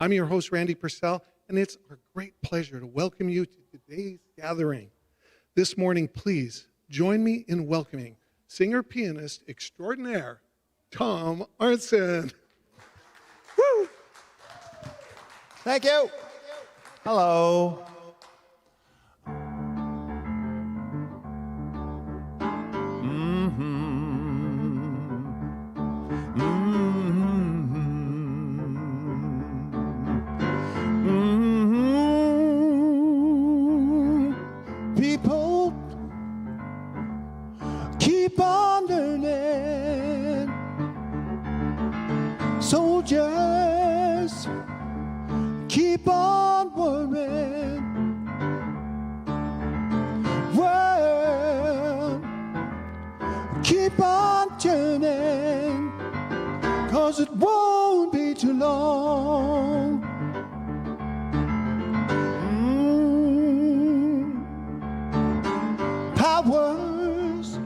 I'm your host, Randy Purcell, and it's our great pleasure to welcome you to today's gathering. This morning, please join me in welcoming singer-pianist extraordinaire, Tom Arntzen. Woo! Thank you. Hello. People keep on learning. Soldiers keep on worrying. World keep on turning, 'cause it won't be too long. Powers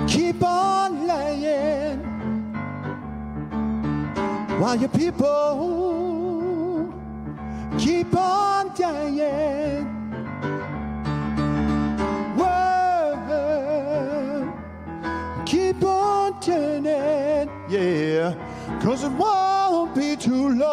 keep on lying, while your people keep on dying. World keep on turning, yeah, 'cause it won't be too long.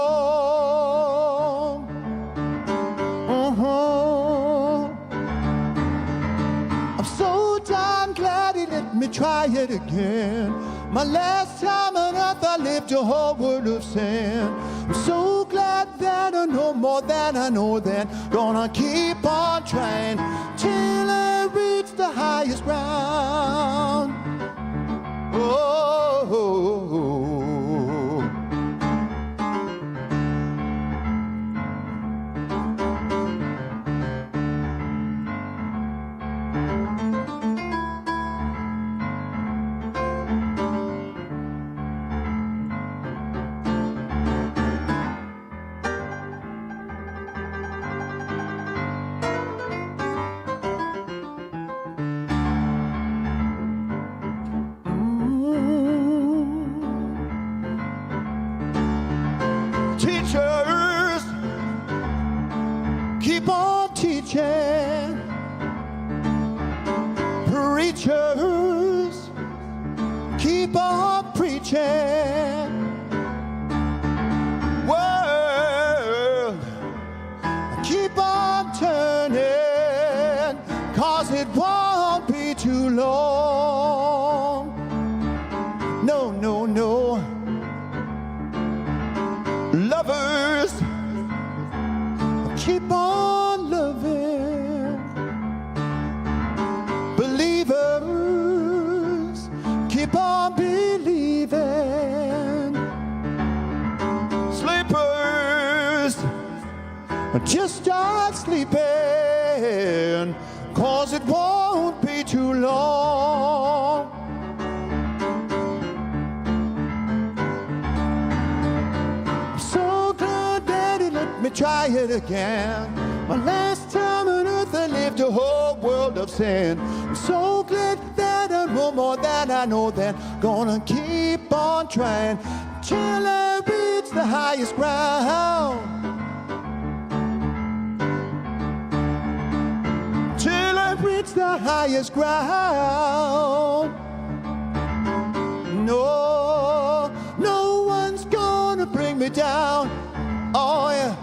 I'm so darn glad he let me try it again. My last time on earth I lived a whole world of sin. I'm so glad that I know more than I know then. Gonna keep on trying till I reach the highest ground. Oh, oh, oh. Teachers keep on teaching. Preachers keep on preaching. World keep on turning, 'cause it won't be too long. No, no, no. Lovers keep on loving. Believers keep on believing. Sleepers just start sleeping, 'cause it won't be too long. Let me try it again. My last time on earth I lived a whole world of sin. I'm so glad that I know more than I know then. Gonna keep on trying till I reach the highest ground. Till I reach the highest ground. No, no one's gonna bring me down. Oh yeah,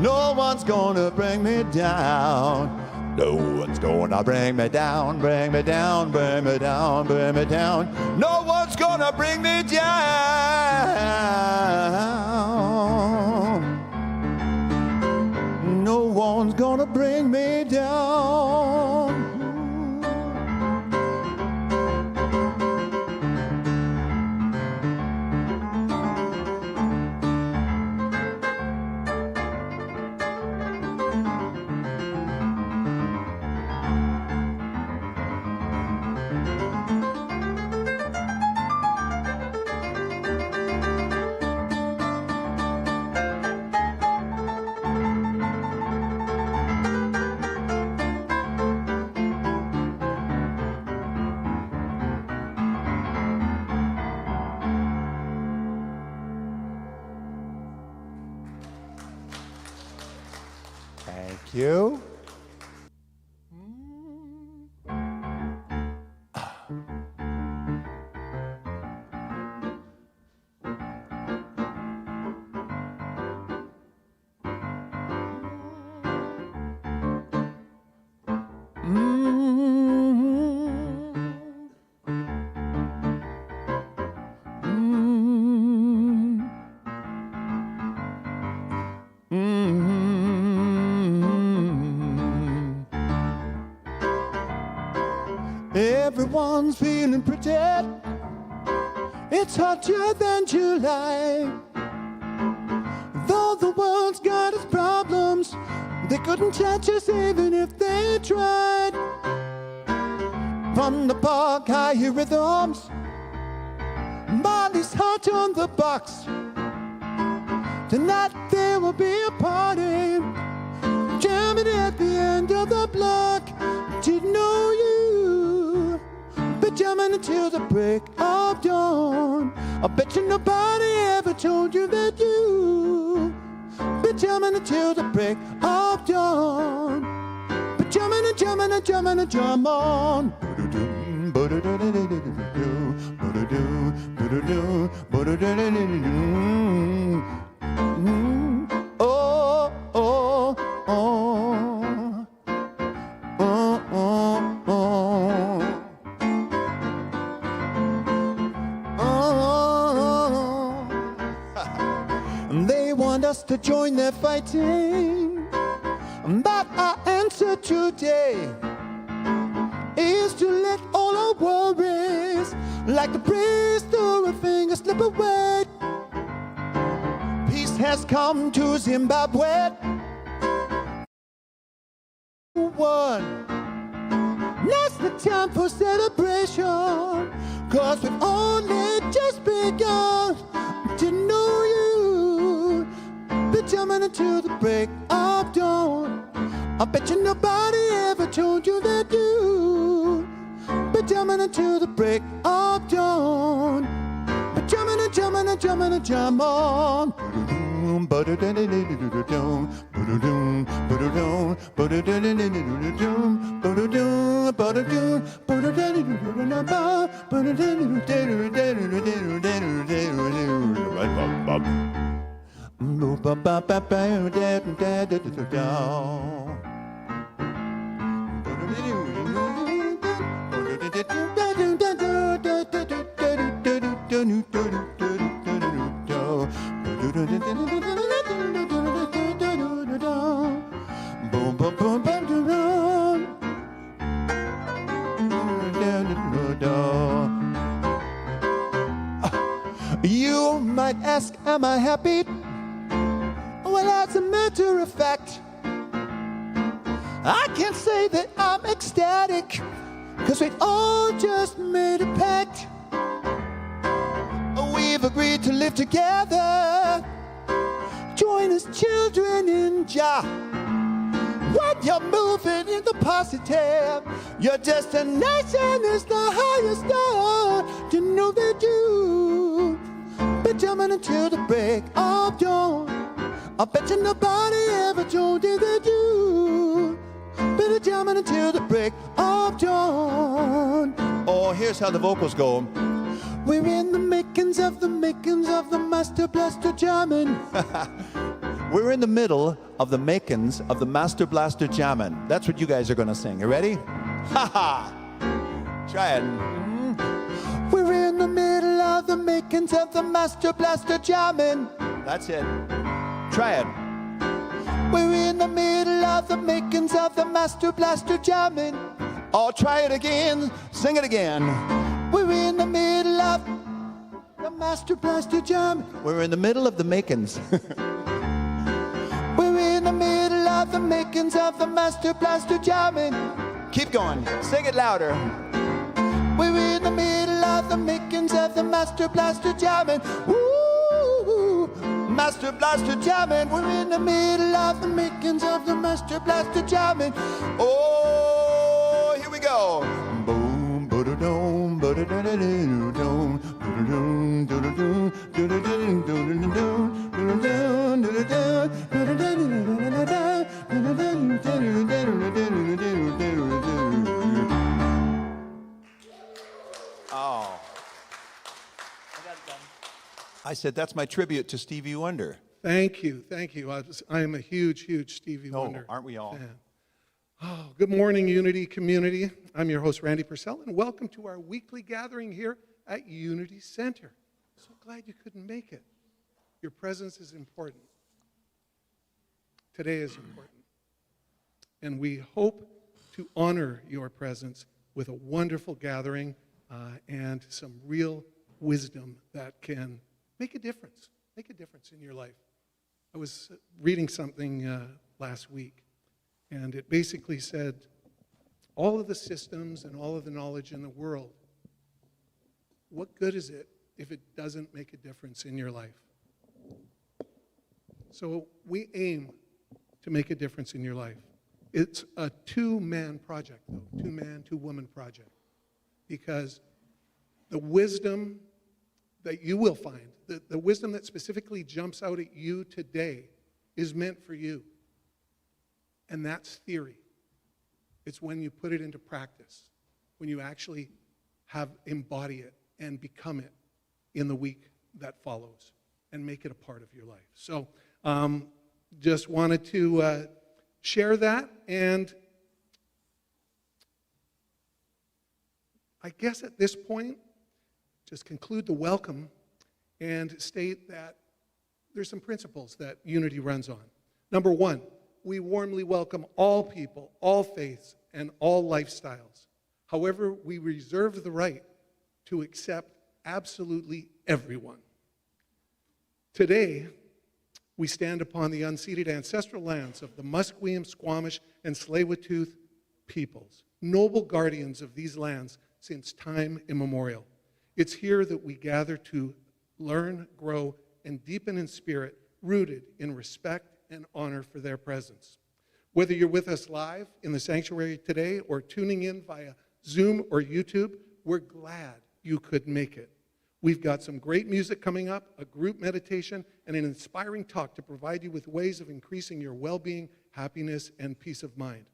no one's gonna bring me down. No one's gonna bring me down, bring me down, bring me down, bring me down. No one's gonna bring me down. No one's gonna bring me down. Thank you. Everyone's feeling pretty. It's hotter than July. Though the world's got its problems, they couldn't touch us even if they tried. From the park, I hear rhythms. Molly's hot on the box. Tonight there will be a party, jamming at the end of the block. Didn't know you, but jamming until the break of dawn. I bet you nobody ever told you that you, but jamming until the break of dawn. But jamming and jamming and jamming and jam on. Oh, oh, oh. Oh, oh, oh. Oh. And they want us to join their fighting, but our answer today is to let all our worries, like the breeze through a finger, slip away. Peace has come to Zimbabwe. One. Now's the time for celebration, 'cause we've only just begun to know you. Been jamming until the break of dawn. I bet you nobody ever told you that you, been jamming until the break of dawn. But jamming and jamming and jamming and jam on. You might ask, am I happy? Well, as a matter of fact, I can't say that I'm ecstatic, 'cause we've all just made a pact. We've agreed to live together, join as children in Jah. When you're moving in the positive, your destination is the highest star. To know that you been jamming until the break of dawn. I bet you nobody ever told you that you been jamming until the break of dawn. Oh, here's how the vocals go. We're in the makings of the Master Blaster jamming. We're in the middle of the makings of the Master Blaster jamming. That's what you guys are gonna sing. You ready? Ha ha! Try it. We're in the middle of the makings of the Master Blaster jamming. That's it. Try it. We're in the middle of the makings of the Master Blaster jamming. Oh, try it again. Sing it again. We're in the middle of the Master Blaster jamming. We're in the middle of the makings. We're in the middle of the makings of the Master Blaster jamming. Keep going. Sing it louder. We're in the middle of the makings of the Master Blaster jamming. Woo! Master Blaster jamming. We're in the middle of the makings of the Master Blaster jamming. Oh, here we go. Boom, ba-da-dum, ba-da-da-da-da-dum, ba-da-dum, da-da-dum, da-da-dum, da-da-dum, da-da-dum, da-da-dum, da-da-dum, da-da-dum, da-da-dum, da-da-dum. said, that's my tribute to Stevie Wonder. Thank you, thank you. I am a huge, huge Stevie Wonder aren't we all? fan. Oh, good morning, Unity community. I'm your host, Randy Purcell, and welcome to our weekly gathering here at Unity Center. So glad you couldn't make it. Your presence is important. Today is important. And we hope to honor your presence with a wonderful gathering and some real wisdom that can make a difference in your life. I was reading something last week, and it basically said, all of the systems and all of the knowledge in the world, what good is it if it doesn't make a difference in your life? So we aim to make a difference in your life. It's a two-man project, though, two-man, two-woman project, because the wisdom that you will find, the wisdom that specifically jumps out at you today is meant for you. And that's theory. It's when you put it into practice, when you actually embody it and become it in the week that follows and make it a part of your life. So just wanted to share that, and I guess at this point, just conclude the welcome and state that there's some principles that Unity runs on. Number one, we warmly welcome all people, all faiths, and all lifestyles. However, we reserve the right to accept absolutely everyone. Today, we stand upon the unceded ancestral lands of the Musqueam, Squamish, and Tsleil-Waututh peoples, noble guardians of these lands since time immemorial. It's here that we gather to learn, grow, and deepen in spirit, rooted in respect and honor for their presence. Whether you're with us live in the sanctuary today or tuning in via Zoom or YouTube, we're glad you could make it. We've got some great music coming up, a group meditation, and an inspiring talk to provide you with ways of increasing your well-being, happiness, and peace of mind.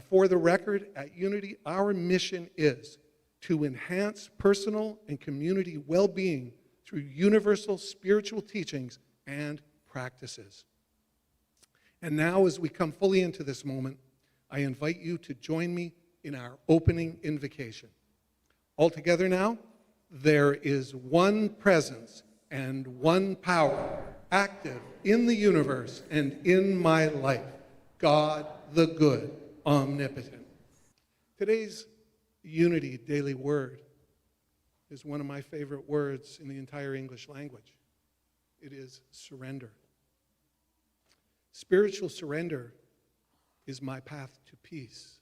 For the record, at Unity, our mission is to enhance personal and community well-being through universal spiritual teachings and practices. And now, as we come fully into this moment, I invite you to join me in our opening invocation. All together now, there is one presence and one power active in the universe and in my life, God the good, omnipotent. Today's Unity Daily Word is one of my favorite words in the entire English language. It is surrender. Spiritual surrender is my path to peace.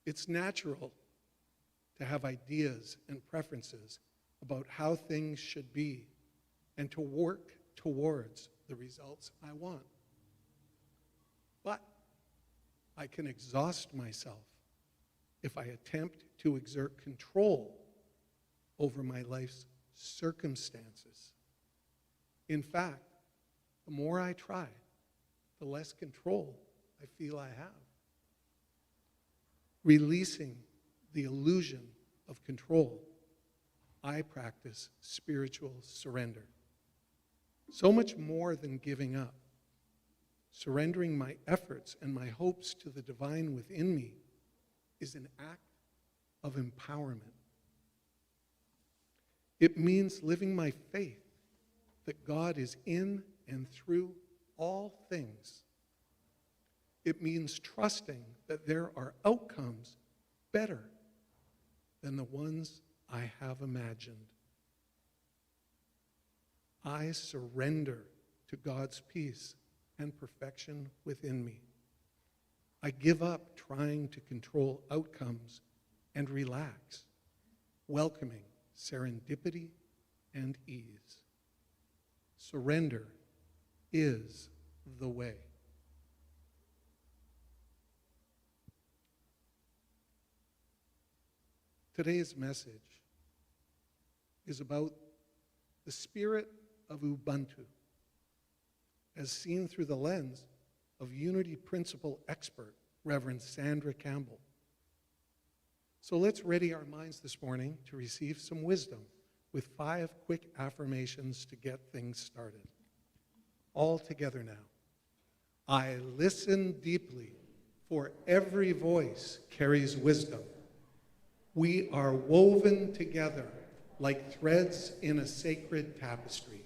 It's natural to have ideas and preferences about how things should be and to work towards the results I want. But I can exhaust myself if I attempt to exert control over my life's circumstances. In fact, the more I try, the less control I feel I have. Releasing the illusion of control, I practice spiritual surrender. So much more than giving up. Surrendering my efforts and my hopes to the divine within me is an act of empowerment. It means living my faith that God is in and through all things. It means trusting that there are outcomes better than the ones I have imagined. I surrender to God's peace and perfection within me. I give up trying to control outcomes and relax, welcoming serendipity and ease. Surrender is the way. Today's message is about the Spirit of Ubuntu, as seen through the lens of Unity Principle expert, Reverend Sandra Campbell. So let's ready our minds this morning to receive some wisdom with 5 quick affirmations to get things started. All together now. I listen deeply, for every voice carries wisdom. We are woven together like threads in a sacred tapestry.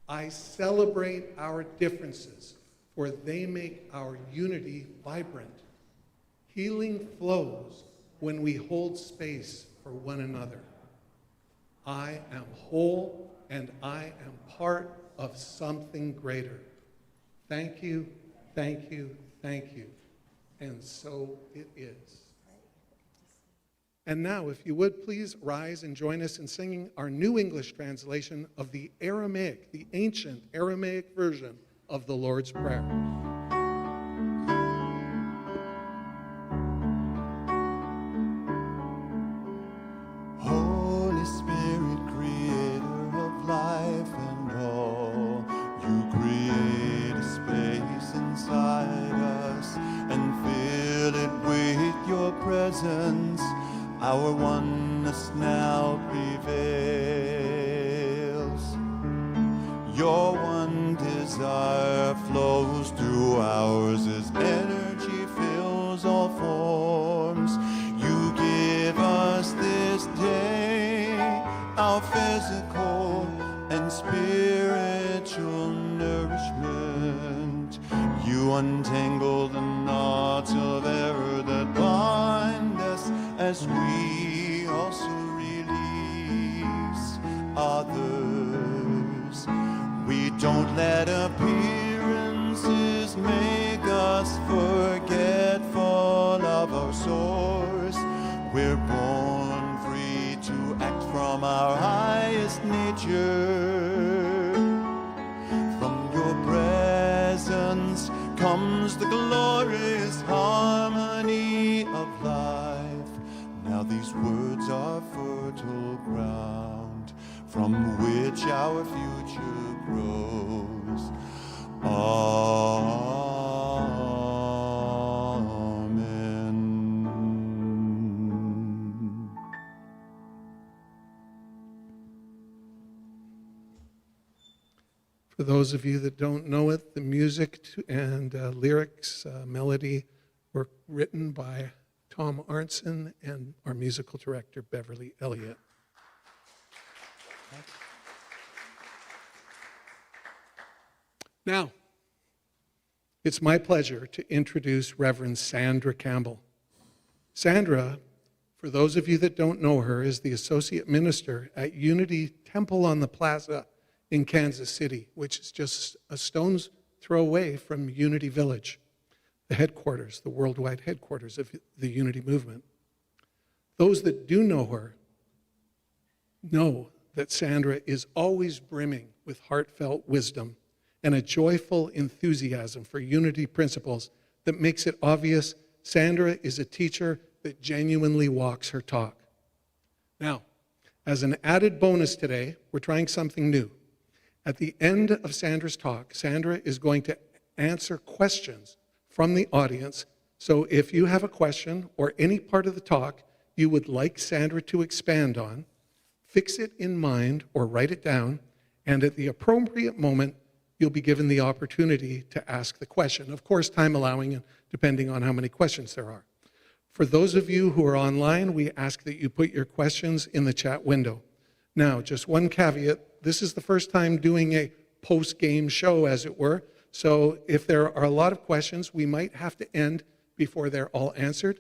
I celebrate our differences, for they make our unity vibrant. Healing flows when we hold space for one another. I am whole and I am part of something greater. Thank you, thank you, thank you. And so it is. And now, if you would, please rise and join us in singing our New English translation of the Aramaic, the ancient Aramaic version of the Lord's Prayer. Holy Spirit, creator of life and all, you create a space inside us and fill it with your presence. Our oneness now prevails. Your one desire flows through ours as energy fills all forms. You give us this day our physical and spiritual nourishment. You untangle the knots of error that bind us as we also release others. We don't let appearances make us forgetful of our source. We're born free to act from our highest nature. From your presence comes the glorious harmony of life. Now these words are fertile ground from which our future grows. Amen. For those of you that don't know it, the music and lyrics, melody were written by Tom Arnson and our musical director, Beverly Elliott. Now, it's my pleasure to introduce Reverend Sandra Campbell. Sandra, for those of you that don't know her, is the associate minister at Unity Temple on the Plaza in Kansas City, which is just a stone's throw away from Unity Village, the headquarters, the worldwide headquarters of the Unity movement. Those that do know her know that Sandra is always brimming with heartfelt wisdom and a joyful enthusiasm for Unity principles that makes it obvious Sandra is a teacher that genuinely walks her talk. Now, as an added bonus today, we're trying something new. At the end of Sandra's talk, Sandra is going to answer questions from the audience. So if you have a question or any part of the talk you would like Sandra to expand on, fix it in mind or write it down, and at the appropriate moment, you'll be given the opportunity to ask the question. Of course, time allowing and depending on how many questions there are. For those of you who are online, we ask that you put your questions in the chat window. Now, just one caveat. This is the first time doing a post-game show, as it were. So if there are a lot of questions, we might have to end before they're all answered.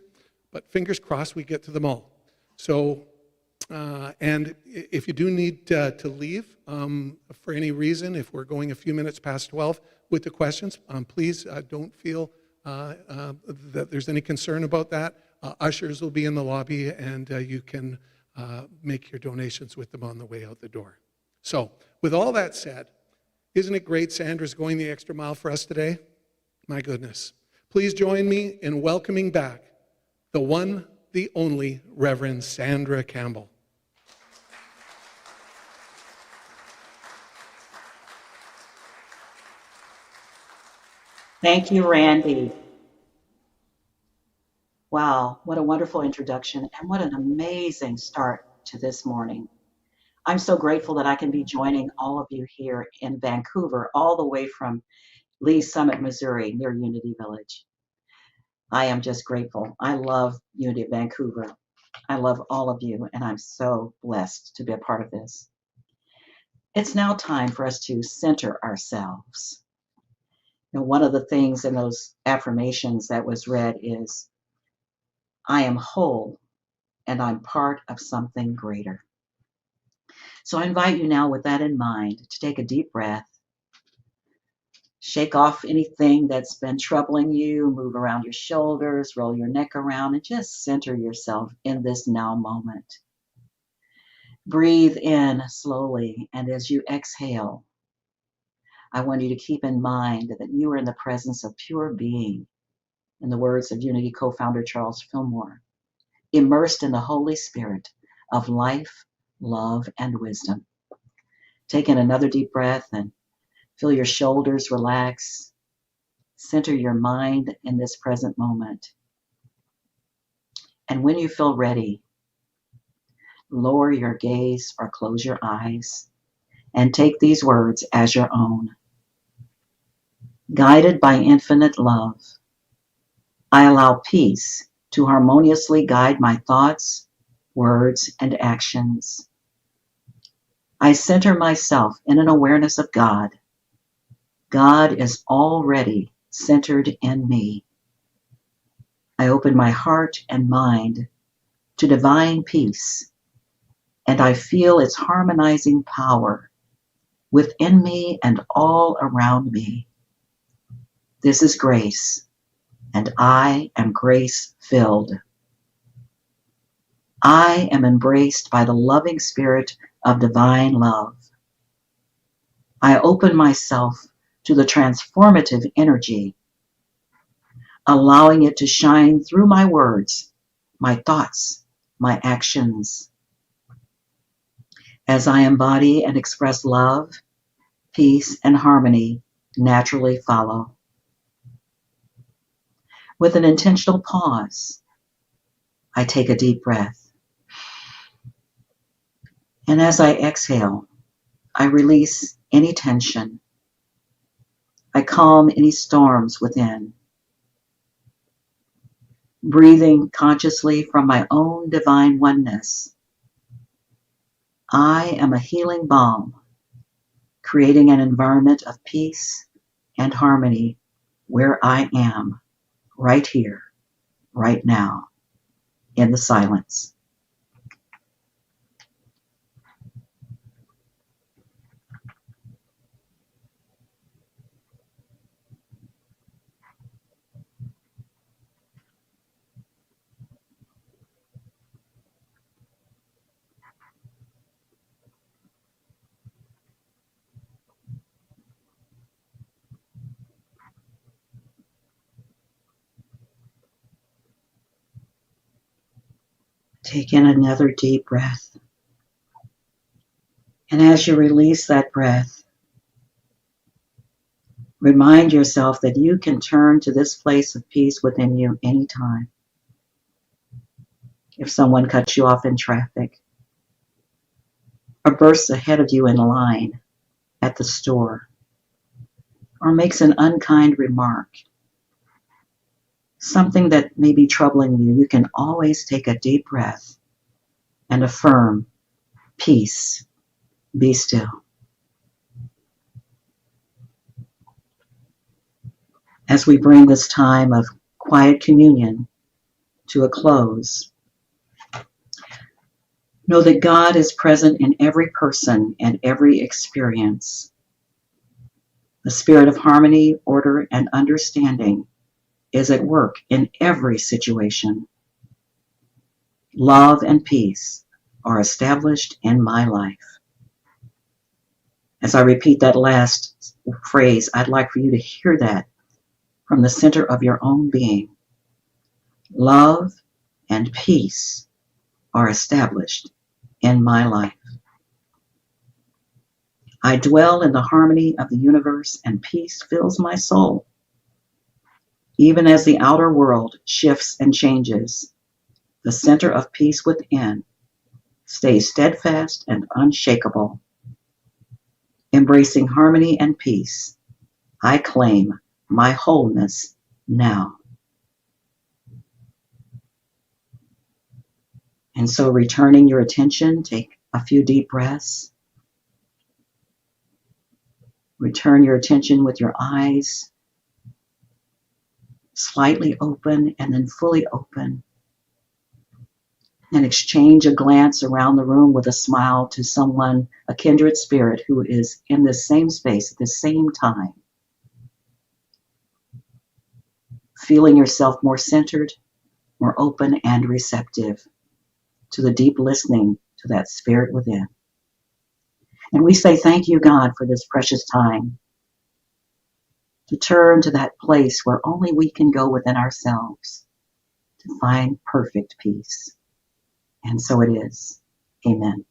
But fingers crossed we get to them all. So, and if you do need to leave for any reason, if we're going a few minutes past 12 with the questions, please don't feel that there's any concern about that. Ushers will be in the lobby, and you can make your donations with them on the way out the door. So, with all that said, isn't it great Sandra's going the extra mile for us today? My goodness. Please join me in welcoming back the one, the only Reverend Sandra Campbell. Thank you, Randy. Wow, what a wonderful introduction and what an amazing start to this morning. I'm so grateful that I can be joining all of you here in Vancouver, all the way from Lee's Summit, Missouri, near Unity Village. I am just grateful. I love Unity of Vancouver. I love all of you, and I'm so blessed to be a part of this. It's now time for us to center ourselves. One of the things in those affirmations that was read is, I am whole and I'm part of something greater. So I invite you now with that in mind to take a deep breath, shake off anything that's been troubling you, move around your shoulders, roll your neck around, and just center yourself in this now moment. Breathe in slowly, and as you exhale, I want you to keep in mind that you are in the presence of pure being, in the words of Unity co-founder Charles Fillmore, immersed in the Holy Spirit of life, love, and wisdom. Take in another deep breath and feel your shoulders relax. Center your mind in this present moment. And when you feel ready, lower your gaze or close your eyes and take these words as your own. Guided by infinite love, I allow peace to harmoniously guide my thoughts, words, and actions. I center myself in an awareness of God. God is already centered in me. I open my heart and mind to divine peace, and I feel its harmonizing power within me and all around me. This is grace, and I am grace-filled. I am embraced by the loving spirit of divine love. I open myself to the transformative energy, allowing it to shine through my words, my thoughts, my actions. As I embody and express love, peace, and harmony naturally follow. With an intentional pause, I take a deep breath. And as I exhale, I release any tension. I calm any storms within. Breathing consciously from my own divine oneness, I am a healing balm, creating an environment of peace and harmony where I am, right here, right now, in the silence. Take in another deep breath. And as you release that breath, remind yourself that you can turn to this place of peace within you anytime. If someone cuts you off in traffic, or bursts ahead of you in line at the store, or makes an unkind remark, something that may be troubling you, you can always take a deep breath and affirm, peace, be still. As we bring this time of quiet communion to a close, know that God is present in every person and every experience. The spirit of harmony, order, and understanding is at work in every situation. Love and peace are established in my life. As I repeat that last phrase, I'd like for you to hear that from the center of your own being. Love and peace are established in my life. I dwell in the harmony of the universe, and peace fills my soul. Even as the outer world shifts and changes, the center of peace within Stay steadfast and unshakable. Embracing harmony and peace, I claim my wholeness now. And so returning your attention, take a few deep breaths. Return your attention with your eyes slightly open and then fully open. And exchange a glance around the room with a smile to someone, a kindred spirit who is in this same space at the same time. Feeling yourself more centered, more open and receptive to the deep listening to that spirit within. And we say thank you, God, for this precious time to turn to that place where only we can go within ourselves to find perfect peace. And so it is. Amen.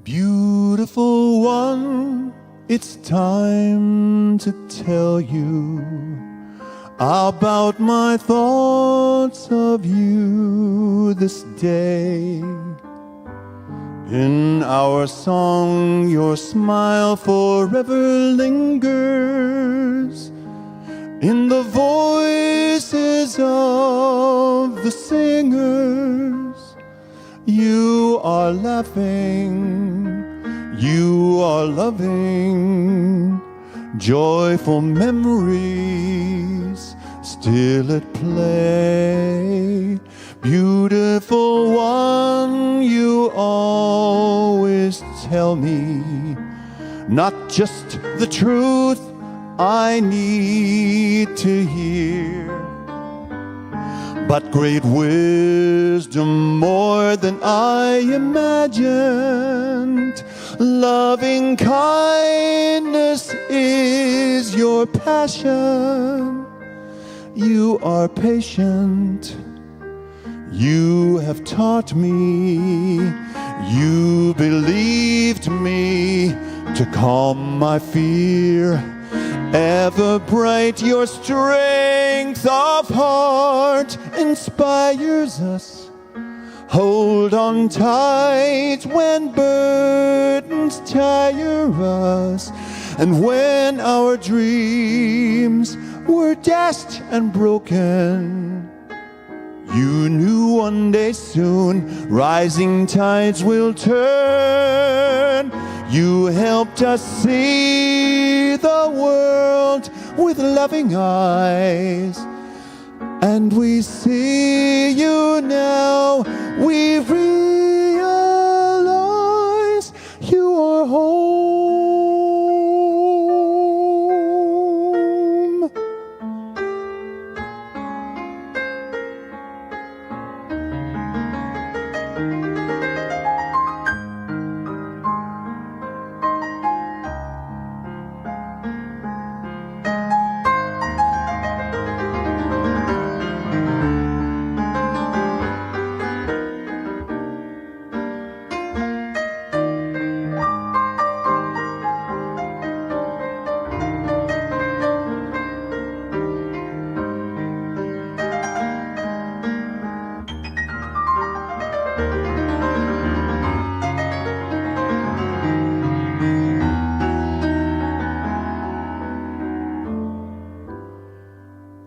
Beautiful one, it's time to tell you about my thoughts of you this day. In our song, your smile forever lingers in the voices of the singers. You are laughing, you are loving, joyful memories still at play. Beautiful one, you always tell me not just the truth I need to hear, but great wisdom more than I imagined. Loving kindness is your passion. You are patient. You have taught me. You believed me to calm my fear. Ever bright, your strength of heart inspires us. Hold on tight when burdens tire us, and when our dreams were dashed and broken. You knew one day soon rising tides will turn. You helped us see the world with loving eyes, and we see you now. We realize you are home.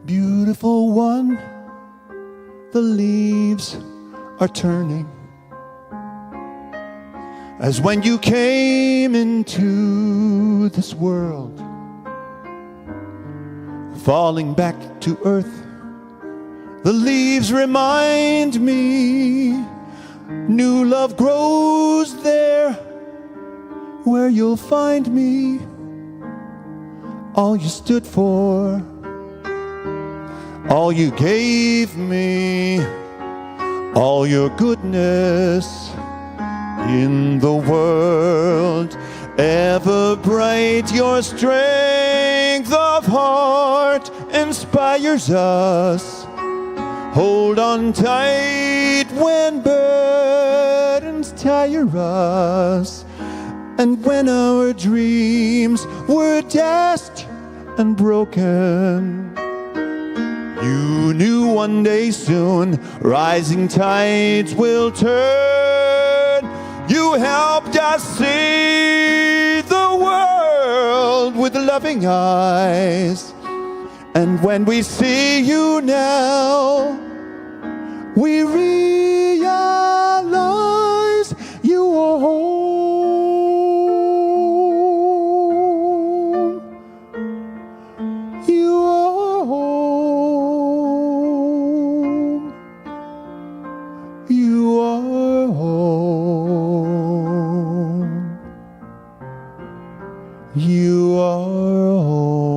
Beautiful one, the leaves are turning, as when you came into this world, falling back to earth The leaves remind me new love grows there where you'll find me. All you stood for, all you gave me, all your goodness in the world. Ever bright, your strength of heart inspires us. Hold on tight when burdens tire us, and when our dreams were dashed and broken. You knew one day soon rising tides will turn. You helped us see the world with loving eyes. And when we see you now, we realize you are home. You are home. You are home. You are home.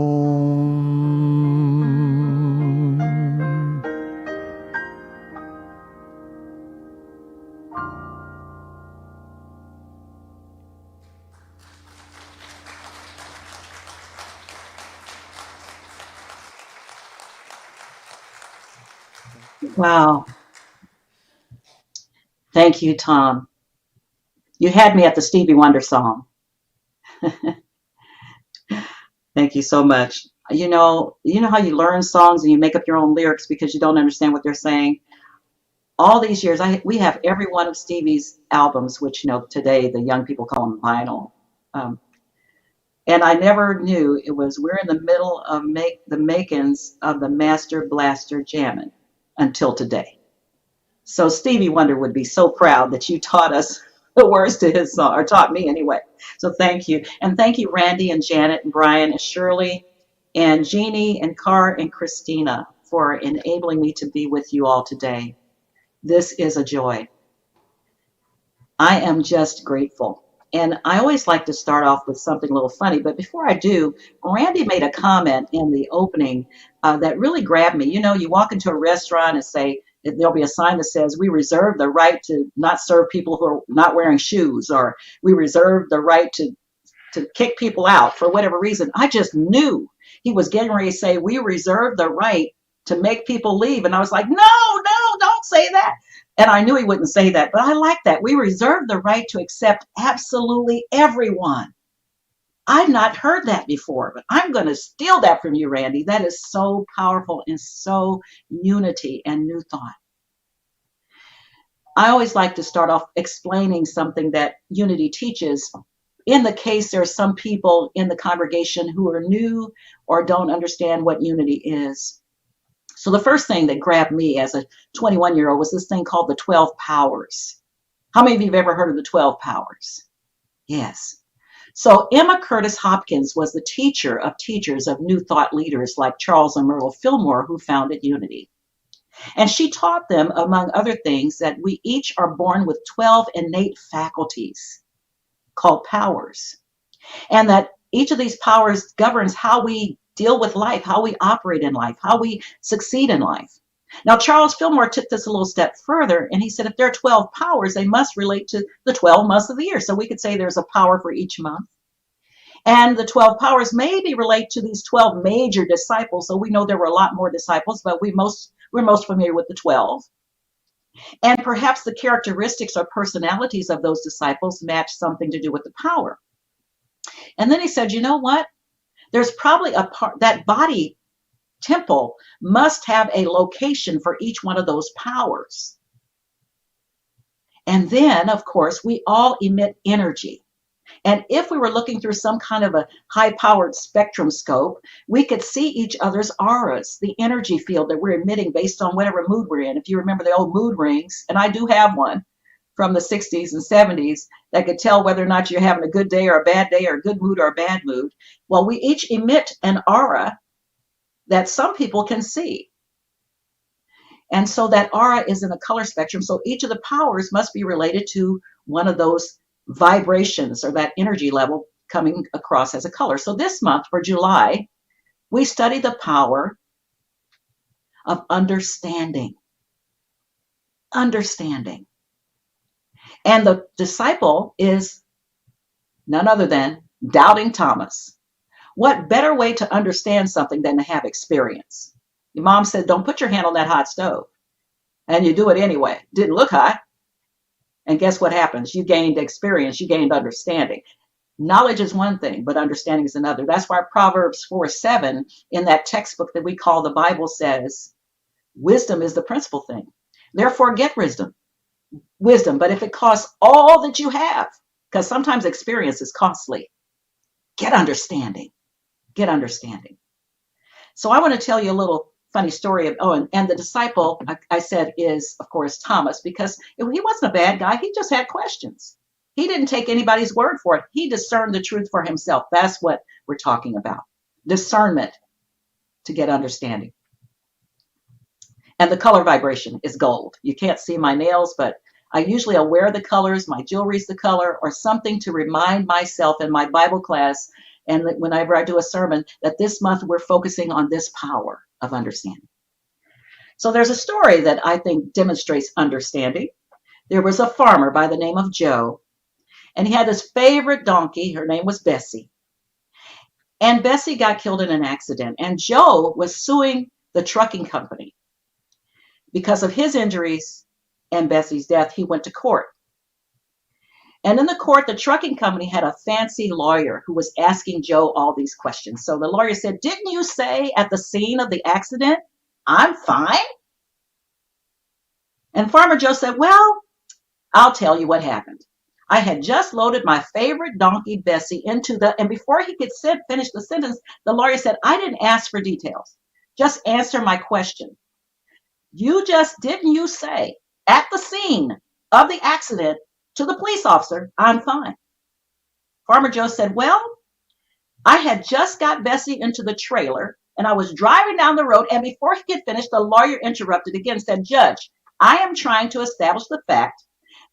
Wow. Thank you, Tom. You had me at the Stevie Wonder song. Thank you so much. You know how you learn songs and you make up your own lyrics because you don't understand what they're saying? All these years, we have every one of Stevie's albums, which, today the young people call them vinyl. And I never knew we're in the middle of the makings of the Master Blaster Jammin' until today. So Stevie Wonder would be so proud that you taught us the words to his song, or taught me anyway. So thank you. And thank you, Randy and Janet and Brian and Shirley and Jeannie and Car and Christina for enabling me to be with you all today. This is a joy. I am just grateful. And I always like to start off with something a little funny, but before I do, Randy made a comment in the opening that really grabbed me. You walk into a restaurant and say, there'll be a sign that says, we reserve the right to not serve people who are not wearing shoes, or we reserve the right to kick people out for whatever reason. I just knew he was getting ready to say, we reserve the right to make people leave. And I was like, no, don't say that. And I knew he wouldn't say that, but I like that. We reserve the right to accept absolutely everyone. I've not heard that before, but I'm going to steal that from you, Randy. That is so powerful and so unity and new thought. I always like to start off explaining something that unity teaches. In the case there are some people in the congregation who are new or don't understand what unity is. So the first thing that grabbed me as a 21-year-old was this thing called the 12 powers. How many of you have ever heard of the 12 powers? Yes. So Emma Curtis Hopkins was the teacher of teachers of New Thought leaders like Charles and Myrtle Fillmore, who founded Unity. And she taught them, among other things, that we each are born with 12 innate faculties called powers, and that each of these powers governs how we deal with life, how we operate in life, how we succeed in life. Now, Charles Fillmore took this a little step further, and he said if there are 12 powers, they must relate to the 12 months of the year. So we could say there's a power for each month. And the 12 powers maybe relate to these 12 major disciples. So we know there were a lot more disciples, but we're most familiar with the 12. And perhaps the characteristics or personalities of those disciples match something to do with the power. And then he said, you know what? There's probably a part, that body temple must have a location for each one of those powers. And then, of course, we all emit energy. And if we were looking through some kind of a high-powered spectrum scope, we could see each other's auras, the energy field that we're emitting based on whatever mood we're in. If you remember the old mood rings, and I do have one from the 60s and 70s that could tell whether or not you're having a good day or a bad day or a good mood or a bad mood. Well, we each emit an aura that some people can see. And so that aura is in the color spectrum. So each of the powers must be related to one of those vibrations or that energy level coming across as a color. So this month for July, we study the power of understanding. Understanding. And the disciple is none other than doubting Thomas. What better way to understand something than to have experience? Your mom said, don't put your hand on that hot stove. And you do it anyway. Didn't look hot. And guess what happens? You gained experience. You gained understanding. Knowledge is one thing, but understanding is another. That's why Proverbs 4:7 in that textbook that we call the Bible says, wisdom is the principal thing. Therefore, get wisdom. But if it costs all that you have, because sometimes experience is costly, get understanding. Get understanding. So I want to tell you a little funny story of, and the disciple, I said, is, of course, Thomas, because he wasn't a bad guy. He just had questions. He didn't take anybody's word for it. He discerned the truth for himself. That's what we're talking about. Discernment to get understanding. And the color vibration is gold. You can't see my nails, but I usually wear the colors. My jewelry's the color, or something to remind myself in my Bible class and whenever I do a sermon that this month we're focusing on this power of understanding. So there's a story that I think demonstrates understanding. There was a farmer by the name of Joe, and he had his favorite donkey. Her name was Bessie. And Bessie got killed in an accident, and Joe was suing the trucking company. Because of his injuries and Bessie's death, he went to court. And in the court, the trucking company had a fancy lawyer who was asking Joe all these questions. So the lawyer said, didn't you say at the scene of the accident, I'm fine? And Farmer Joe said, well, I'll tell you what happened. I had just loaded my favorite donkey, Bessie, and before he could finish the sentence, the lawyer said, I didn't ask for details. Just answer my question. Didn't you say at the scene of the accident to the police officer, I'm fine? Farmer Joe said, well, I had just got Bessie into the trailer and I was driving down the road, and before he could finish, the lawyer interrupted again and said, Judge, I am trying to establish the fact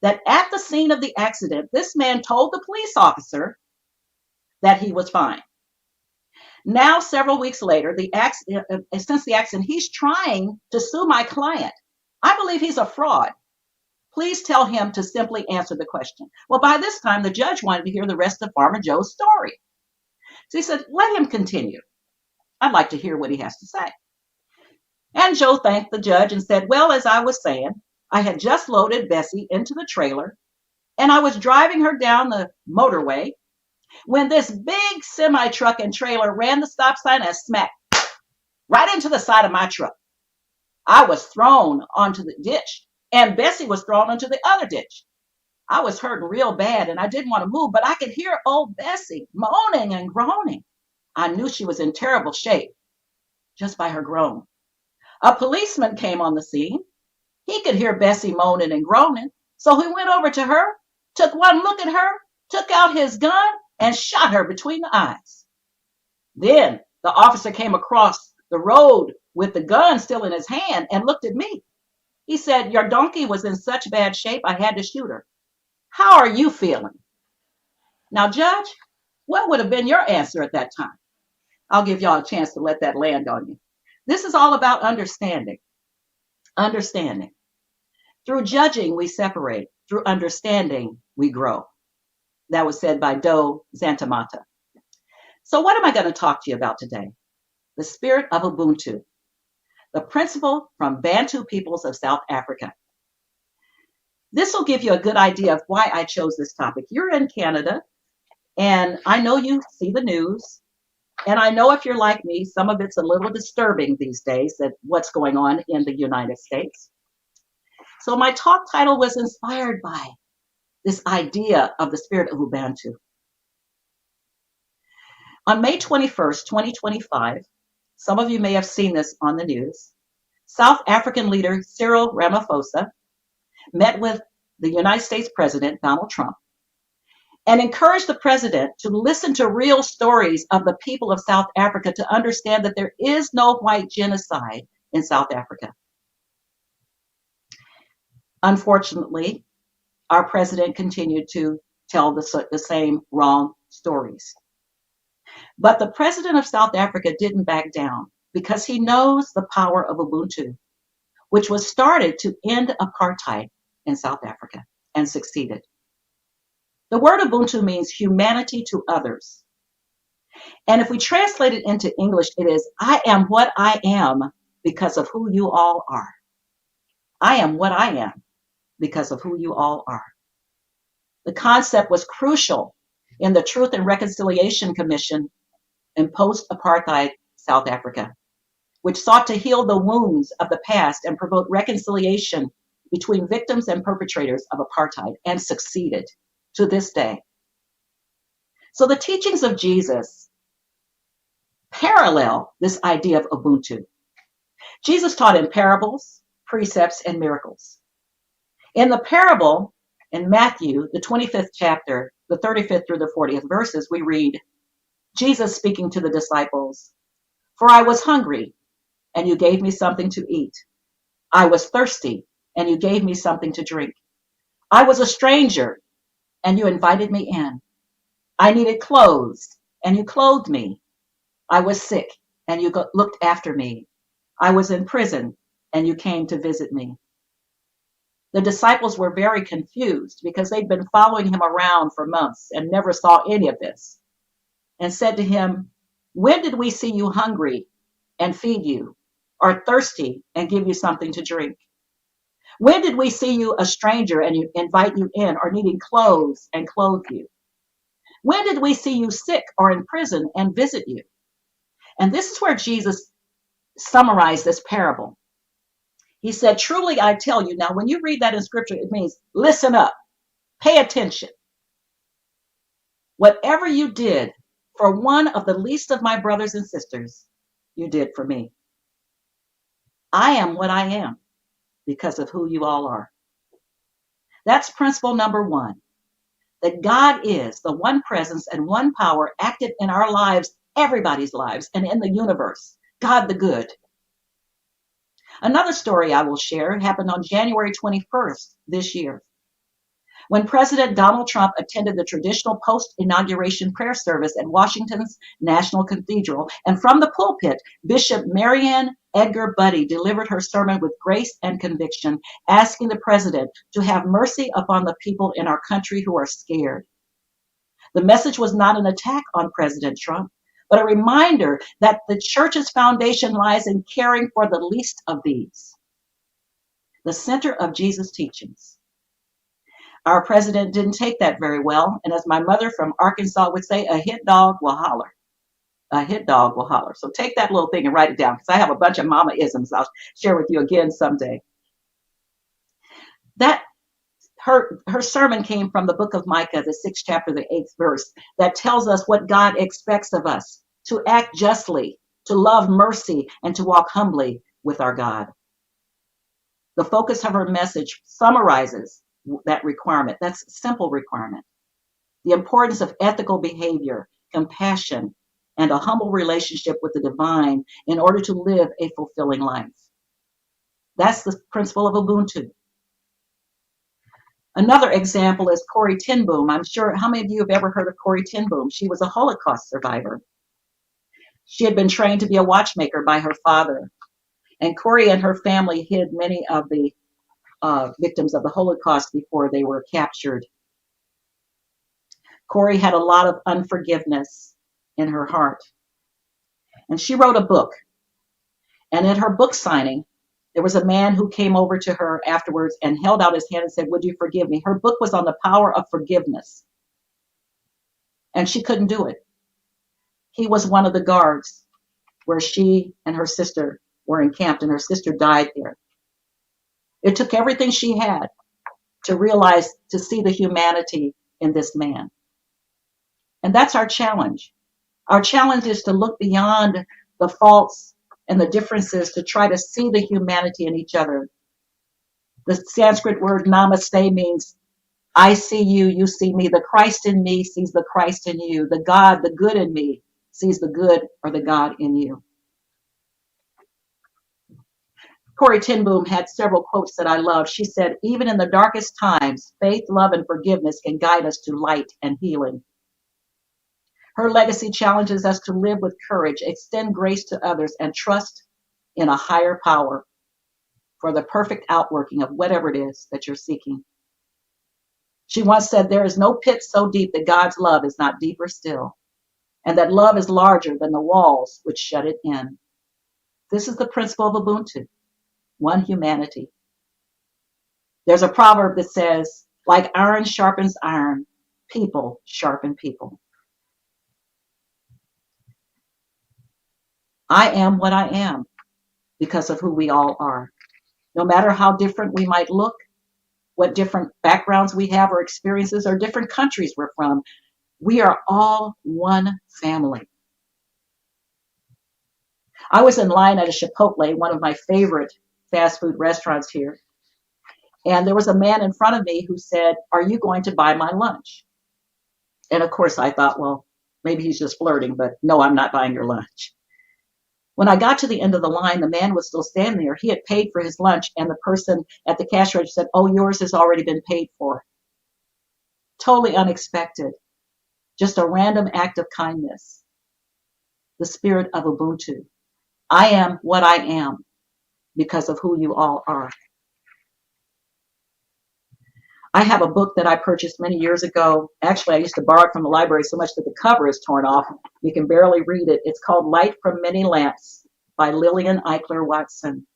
that at the scene of the accident, this man told the police officer that he was fine. Now, several weeks later, since the accident, he's trying to sue my client. I believe he's a fraud. Please tell him to simply answer the question. Well, by this time, the judge wanted to hear the rest of Farmer Joe's story. So he said, let him continue. I'd like to hear what he has to say. And Joe thanked the judge and said, well, as I was saying, I had just loaded Bessie into the trailer and I was driving her down the motorway when this big semi-truck and trailer ran the stop sign and smacked right into the side of my truck. I was thrown onto the ditch and Bessie was thrown into the other ditch. I was hurting real bad and I didn't want to move, but I could hear old Bessie moaning and groaning. I knew she was in terrible shape just by her groan. A policeman came on the scene. He could hear Bessie moaning and groaning, so he went over to her, took one look at her, took out his gun, and shot her between the eyes. Then the officer came across the road with the gun still in his hand and looked at me. He said, your donkey was in such bad shape, I had to shoot her. How are you feeling? Now, Judge, what would have been your answer at that time? I'll give y'all a chance to let that land on you. This is all about understanding. Understanding. Through judging, we separate. Through understanding, we grow. That was said by Do Zantamata. So what am I going to talk to you about today? The Spirit of Ubuntu, the principle from Bantu peoples of South Africa. This will give you a good idea of why I chose this topic. You're in Canada, and I know you see the news, and I know if you're like me, some of it's a little disturbing these days, that what's going on in the United States. So my talk title was inspired by this idea of the Spirit of Ubuntu. On May 21st, 2025, some of you may have seen this on the news, South African leader Cyril Ramaphosa met with the United States President Donald Trump and encouraged the president to listen to real stories of the people of South Africa to understand that there is no white genocide in South Africa. Unfortunately, our president continued to tell the same wrong stories. But the president of South Africa didn't back down because he knows the power of Ubuntu, which was started to end apartheid in South Africa and succeeded. The word Ubuntu means humanity to others. And if we translate it into English, it is, I am what I am because of who you all are. I am what I am because of who you all are. The concept was crucial in the Truth and Reconciliation Commission in post-apartheid South Africa, which sought to heal the wounds of the past and promote reconciliation between victims and perpetrators of apartheid, and succeeded to this day. So the teachings of Jesus parallel this idea of Ubuntu. Jesus taught in parables, precepts, and miracles. In the parable in Matthew, the 25th chapter, the 35th through the 40th verses, we read, Jesus speaking to the disciples, "For I was hungry, and you gave me something to eat. I was thirsty, and you gave me something to drink. I was a stranger, and you invited me in. I needed clothes, and you clothed me. I was sick, and you looked after me. I was in prison, and you came to visit me." The disciples were very confused because they'd been following him around for months and never saw any of this, and said to him, "When did we see you hungry and feed you, or thirsty and give you something to drink? When did we see you a stranger and invite you in, or needing clothes and clothe you? When did we see you sick or in prison and visit you?" And this is where Jesus summarized this parable. He said, "Truly I tell you," now when you read that in scripture, it means listen up, pay attention. "Whatever you did for one of the least of my brothers and sisters, you did for me. I am what I am because of who you all are." That's principle number one, that God is the one presence and one power active in our lives, everybody's lives, and in the universe, God the good. Another story I will share happened on January 21st this year, when President Donald Trump attended the traditional post-inauguration prayer service at Washington's National Cathedral, and from the pulpit, Bishop Marianne Edgar Buddy delivered her sermon with grace and conviction, asking the president to have mercy upon the people in our country who are scared. The message was not an attack on President Trump, but a reminder that the church's foundation lies in caring for the least of these, the center of Jesus' teachings. Our president didn't take that very well, and as my mother from Arkansas would say, a hit dog will holler. A hit dog will holler. So take that little thing and write it down, because I have a bunch of mama-isms I'll share with you again someday. That her sermon came from the book of Micah, the 6th chapter, the 8th verse, that tells us what God expects of us: to act justly, to love mercy, and to walk humbly with our God. The focus of her message summarizes that requirement, that's a simple requirement: the importance of ethical behavior, compassion, and a humble relationship with the divine in order to live a fulfilling life. That's the principle of Ubuntu. Another example is Corrie ten Boom. I'm sure how many of you have ever heard of Corrie ten Boom? She was a Holocaust survivor. She had been trained to be a watchmaker by her father. And Corrie and her family hid many of the victims of the Holocaust before they were captured. Corrie had a lot of unforgiveness in her heart. And she wrote a book. And at her book signing, there was a man who came over to her afterwards and held out his hand and said, "Would you forgive me?" Her book was on the power of forgiveness. And she couldn't do it. He was one of the guards where she and her sister were encamped, and her sister died there. It took everything she had to realize, to see the humanity in this man. And that's our challenge. Our challenge is to look beyond the faults and the differences, to try to see the humanity in each other. The Sanskrit word namaste means I see you, you see me. The Christ in me sees the Christ in you. The God, the good in me, sees the good or the God in you. Corrie ten Boom had several quotes that I love. She said, even in the darkest times, faith, love, and forgiveness can guide us to light and healing. Her legacy challenges us to live with courage, extend grace to others, and trust in a higher power for the perfect outworking of whatever it is that you're seeking. She once said, there is no pit so deep that God's love is not deeper still, and that love is larger than the walls which shut it in. This is the principle of Ubuntu, one humanity. There's a proverb that says, like iron sharpens iron, people sharpen people. I am what I am because of who we all are. No matter how different we might look, what different backgrounds we have or experiences or different countries we're from, we are all one family. I was in line at a Chipotle, one of my favorite fast food restaurants here, and there was a man in front of me who said, are you going to buy my lunch? And of course I thought, well, maybe he's just flirting, but no, I'm not buying your lunch. When I got to the end of the line, the man was still standing there. He had paid for his lunch, and the person at the cash register said, oh, yours has already been paid for. Totally unexpected. Just a random act of kindness. The spirit of Ubuntu. I am what I am because of who you all are. I have a book that I purchased many years ago. Actually, I used to borrow it from the library so much that the cover is torn off. You can barely read it. It's called Light from Many Lamps by Lillian Eichler Watson.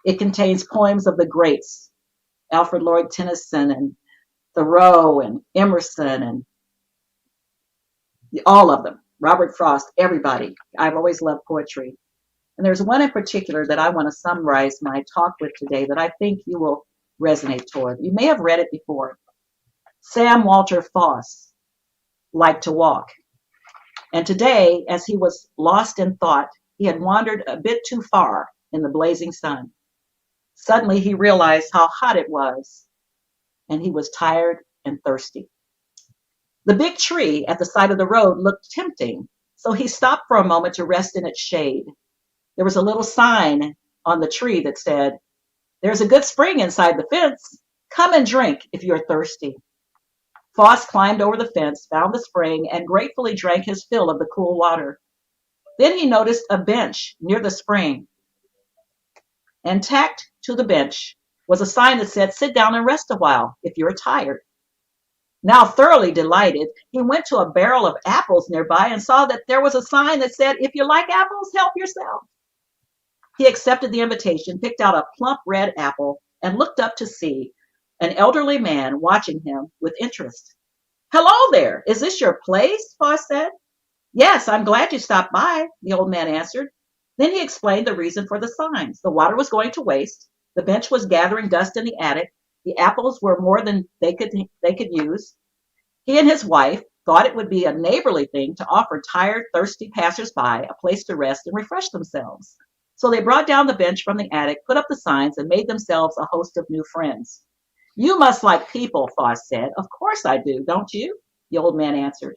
It contains poems of the greats, Alfred Lloyd Tennyson and Thoreau and Emerson and all of them, Robert Frost, everybody. I've always loved poetry. And there's one in particular that I want to summarize my talk with today that I think you will resonate toward. You may have read it before. Sam Walter Foss liked to walk. And today, as he was lost in thought, he had wandered a bit too far in the blazing sun. Suddenly he realized how hot it was, and he was tired and thirsty. The big tree at the side of the road looked tempting, so he stopped for a moment to rest in its shade. There was a little sign on the tree that said, there's a good spring inside the fence. Come and drink if you're thirsty. Foss climbed over the fence, found the spring, and gratefully drank his fill of the cool water. Then he noticed a bench near the spring. And tacked to the bench was a sign that said, sit down and rest a while if you're tired. Now thoroughly delighted, he went to a barrel of apples nearby and saw that there was a sign that said, if you like apples, help yourself. He accepted the invitation, picked out a plump red apple, and looked up to see an elderly man watching him with interest. Hello there, is this your place? Foss said. Yes, I'm glad you stopped by, the old man answered. Then he explained the reason for the signs. The water was going to waste. The bench was gathering dust in the attic. The apples were more than they could use. He and his wife thought it would be a neighborly thing to offer tired, thirsty passersby a place to rest and refresh themselves. So they brought down the bench from the attic, put up the signs, and made themselves a host of new friends. You must like people, Foss said. Of course I do, don't you? The old man answered.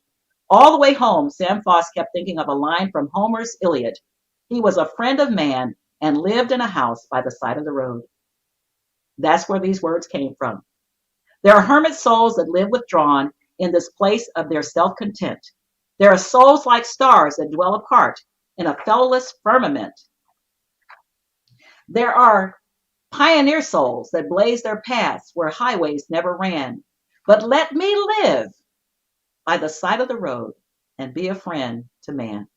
All the way home, Sam Foss kept thinking of a line from Homer's Iliad. He was a friend of man and lived in a house by the side of the road. That's where these words came from. There are hermit souls that live withdrawn in this place of their self-content. There are souls like stars that dwell apart in a fellowless firmament. There are pioneer souls that blaze their paths where highways never ran. But let me live by the side of the road and be a friend to man.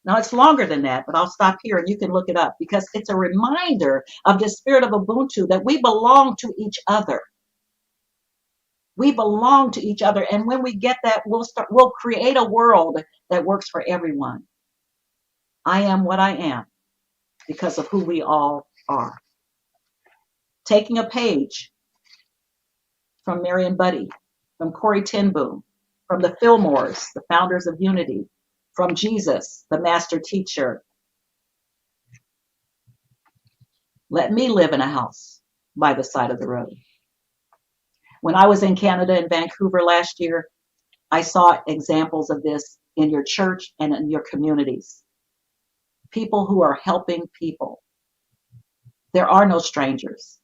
Now it's longer than that, but I'll stop here and you can look it up because it's a reminder of the spirit of Ubuntu that we belong to each other. We belong to each other, and when we get that, we'll create a world that works for everyone. I am what I am because of who we all are. Taking a page from Marion Buddy, from Corrie ten Boom, from the Fillmores, the founders of Unity, from Jesus, the master teacher. Let me live in a house by the side of the road. When I was in Canada, in Vancouver last year, I saw examples of this in your church and in your communities. People who are helping people. There are no strangers.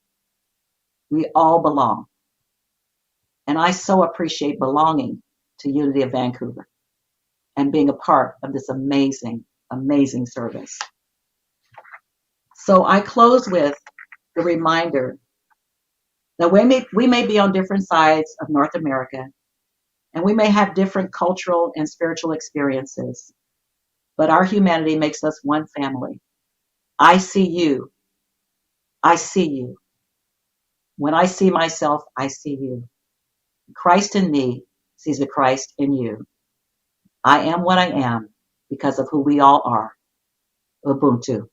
We all belong. And I so appreciate belonging to Unity of Vancouver and being a part of this amazing, amazing service. So I close with the reminder that we may be on different sides of North America, and we may have different cultural and spiritual experiences, but our humanity makes us one family. I see you. I see you. When I see myself, I see you. Christ in me sees the Christ in you. I am what I am because of who we all are. Ubuntu.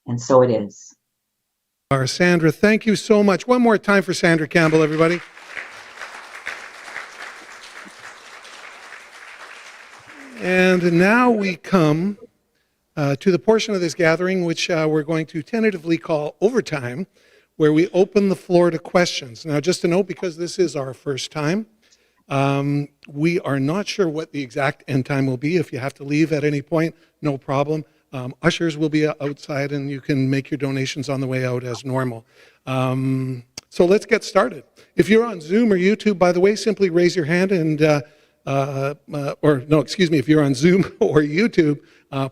And so it is. Sandra, thank you so much. One more time for Sandra Campbell, everybody. And now we come to the portion of this gathering which we're going to tentatively call overtime, where we open the floor to questions. Now, just to note, because this is our first time, we are not sure what the exact end time will be. If you have to leave at any point, no problem. Ushers will be outside and you can make your donations on the way out as normal. So let's get started. If you're on Zoom or YouTube, by the way, simply raise your hand and, if you're on Zoom or YouTube,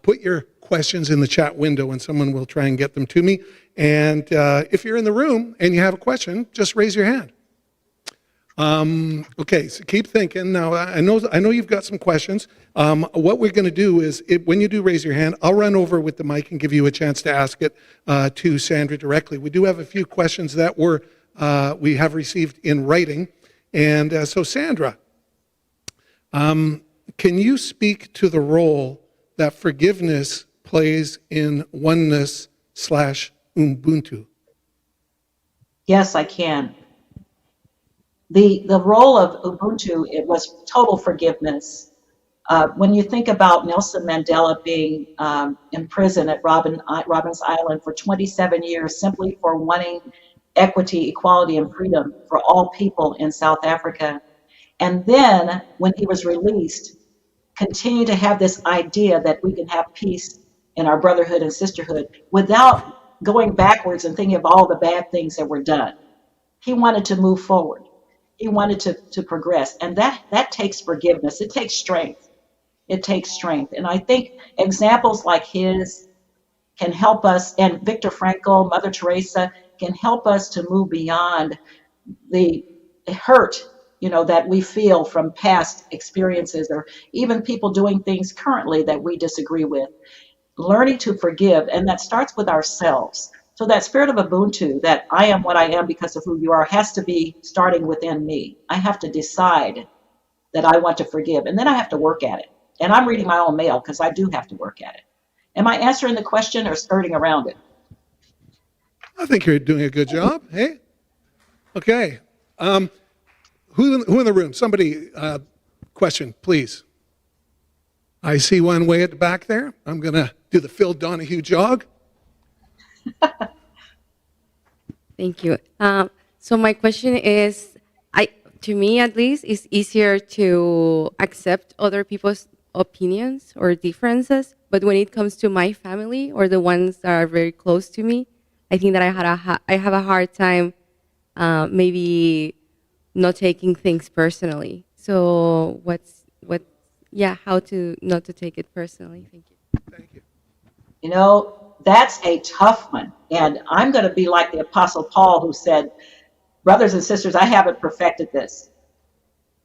put your questions in the chat window and someone will try and get them to me. And if you're in the room and you have a question, just raise your hand. Okay, so keep thinking. Now, I know you've got some questions. What we're going to do is, when you do raise your hand, I'll run over with the mic and give you a chance to ask it to Sandra directly. We do have a few questions that we have received in writing. And so, Sandra, can you speak to the role that forgiveness plays in oneness/Ubuntu? Yes, I can. The role of Ubuntu, it was total forgiveness. When you think about Nelson Mandela being in prison at Robbins Island for 27 years simply for wanting equity, equality, and freedom for all people in South Africa, and then when he was released, continue to have this idea that we can have peace in our brotherhood and sisterhood without going backwards and thinking of all the bad things that were done. He wanted to move forward. He wanted to progress. And that takes forgiveness. It takes strength. It takes strength. And I think examples like his can help us, and Viktor Frankl, Mother Teresa, can help us to move beyond the hurt, that we feel from past experiences, or even people doing things currently that we disagree with. Learning to forgive, and that starts with ourselves. So that spirit of Ubuntu, that I am what I am because of who you are, has to be starting within me. I have to decide that I want to forgive, and then I have to work at it. And I'm reading my own mail because I do have to work at it. Am I answering the question or skirting around it? I think you're doing a good job. Hey? Okay. Who in the room? Somebody, question, please. I see one way at the back there. I'm going to do the Phil Donahue jog. Thank you. So my question is, to me at least, it's easier to accept other people's opinions or differences. But when it comes to my family or the ones that are very close to me, I think that I have a hard time maybe not taking things personally. So how to not to take it personally. Thank you. Thank you. That's a tough one. And I'm going to be like the Apostle Paul, who said, brothers and sisters, I haven't perfected this.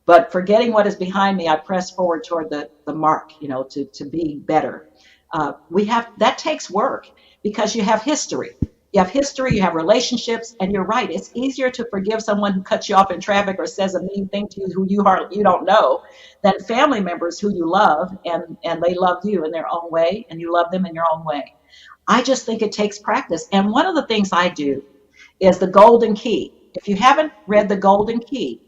But forgetting what is behind me, I press forward toward the mark, to be better. That takes work because you have history. You have history, you have relationships, and you're right. It's easier to forgive someone who cuts you off in traffic or says a mean thing to you who you don't know than family members who you love and they love you in their own way and you love them in your own way. I just think it takes practice. And one of the things I do is the Golden Key. If you haven't read The Golden Key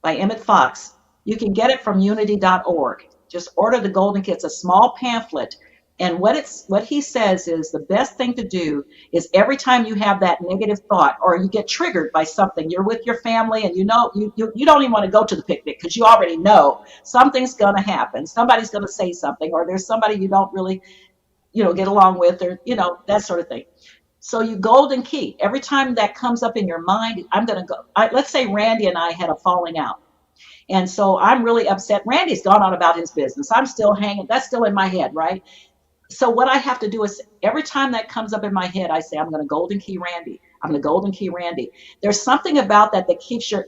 by Emmett Fox, you can get it from unity.org. Just order the Golden Key. It's a small pamphlet. And what he says is the best thing to do is every time you have that negative thought or you get triggered by something, you're with your family and you don't even want to go to the picnic because you already know something's going to happen. Somebody's going to say something, or there's somebody you don't really, get along with, or, that sort of thing. So you golden key. Every time that comes up in your mind, I'm going to go. Let's say Randy and I had a falling out. And so I'm really upset. Randy's gone on about his business. I'm still hanging. That's still in my head, right? So what I have to do is every time that comes up in my head, I say, I'm going to golden key Randy. I'm going to golden key Randy. There's something about that that keeps you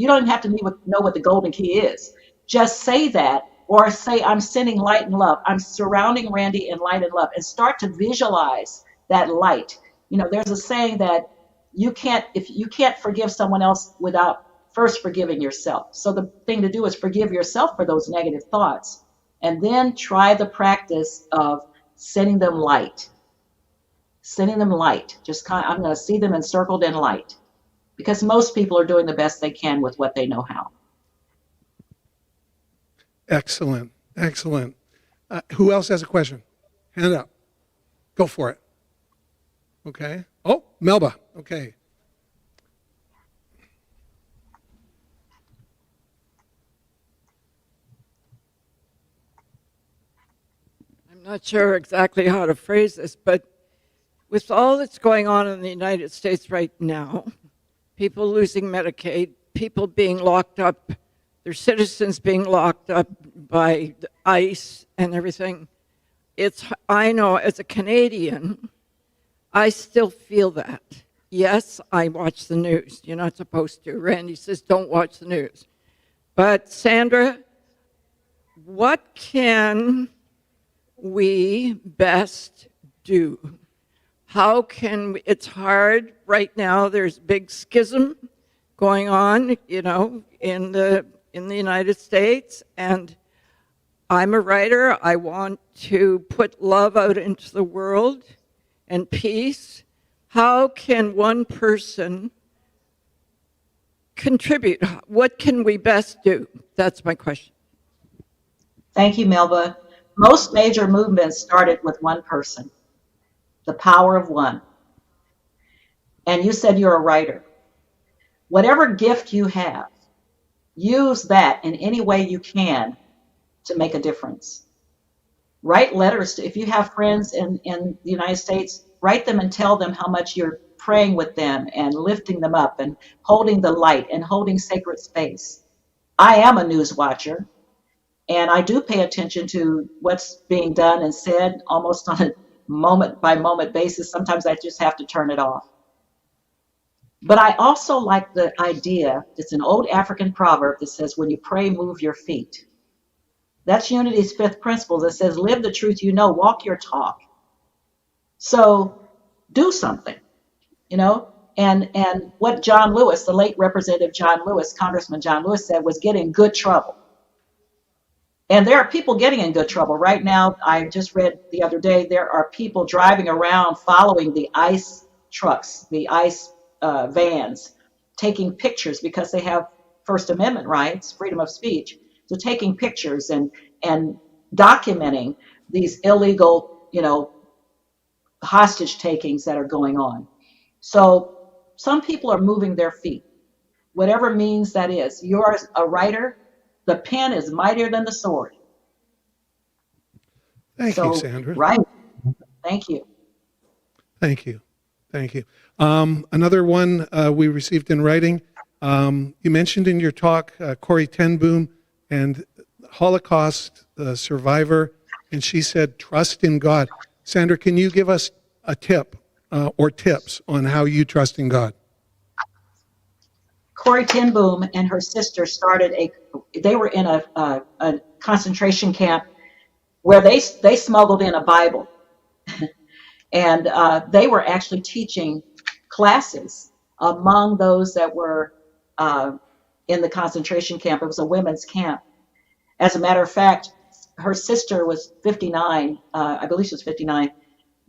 don't have to know what the golden key is. Just say that, or say, I'm sending light and love. I'm surrounding Randy in light and love, and start to visualize that light. There's a saying that if you can't forgive someone else without first forgiving yourself. So the thing to do is forgive yourself for those negative thoughts, and then try the practice of sending them light. Sending them light. I'm going to see them encircled in light, because most people are doing the best they can with what they know how. Excellent. Excellent. Who else has a question? Hand up. Go for it. Okay. Oh, Melba. Okay. I'm not sure exactly how to phrase this, but with all that's going on in the United States right now, people losing Medicaid, people being locked up, their citizens being locked up by ICE and everything, I know as a Canadian, I still feel that. Yes, I watch the news. You're not supposed to. Randy says don't watch the news. But Sandra, what can we best do? It's hard right now. There's big schism going on, in the United States, and I'm a writer. I want to put love out into the world and peace. How can one person contribute? What can we best do? That's my question. Thank you, Melba. Most major movements started with one person, the power of one. And you said you're a writer. Whatever gift you have, use that in any way you can to make a difference. Write letters if you have friends in the United States, write them and tell them how much you're praying with them and lifting them up and holding the light and holding sacred space. I am a news watcher, and I do pay attention to what's being done and said almost on a moment by moment basis. Sometimes I just have to turn it off. But I also like the idea, it's an old African proverb that says, when you pray, move your feet. That's Unity's fifth principle that says, live the truth you know, walk your talk. So do something, and what John Lewis, the late Representative John Lewis, Congressman John Lewis said was get in good trouble. And there are people getting in good trouble. Right now, I just read the other day, there are people driving around following the ICE trucks, the ICE vans, taking pictures because they have First Amendment rights, freedom of speech. So taking pictures and documenting these illegal, hostage takings that are going on. So some people are moving their feet, whatever means that is. You're a writer, the pen is mightier than the sword. Thank you, Sandra. Right. Thank you. Thank you. Thank you. Another one we received in writing. You mentioned in your talk Corrie ten Boom and Holocaust survivor, and she said, trust in God. Sandra, can you give us a tip or tips on how you trust in God? Corrie ten Boom and her sister they were in a concentration camp where they smuggled in a Bible. And they were actually teaching classes among those that were in the concentration camp. It was a women's camp. As a matter of fact, her sister was 59. I believe she was 59.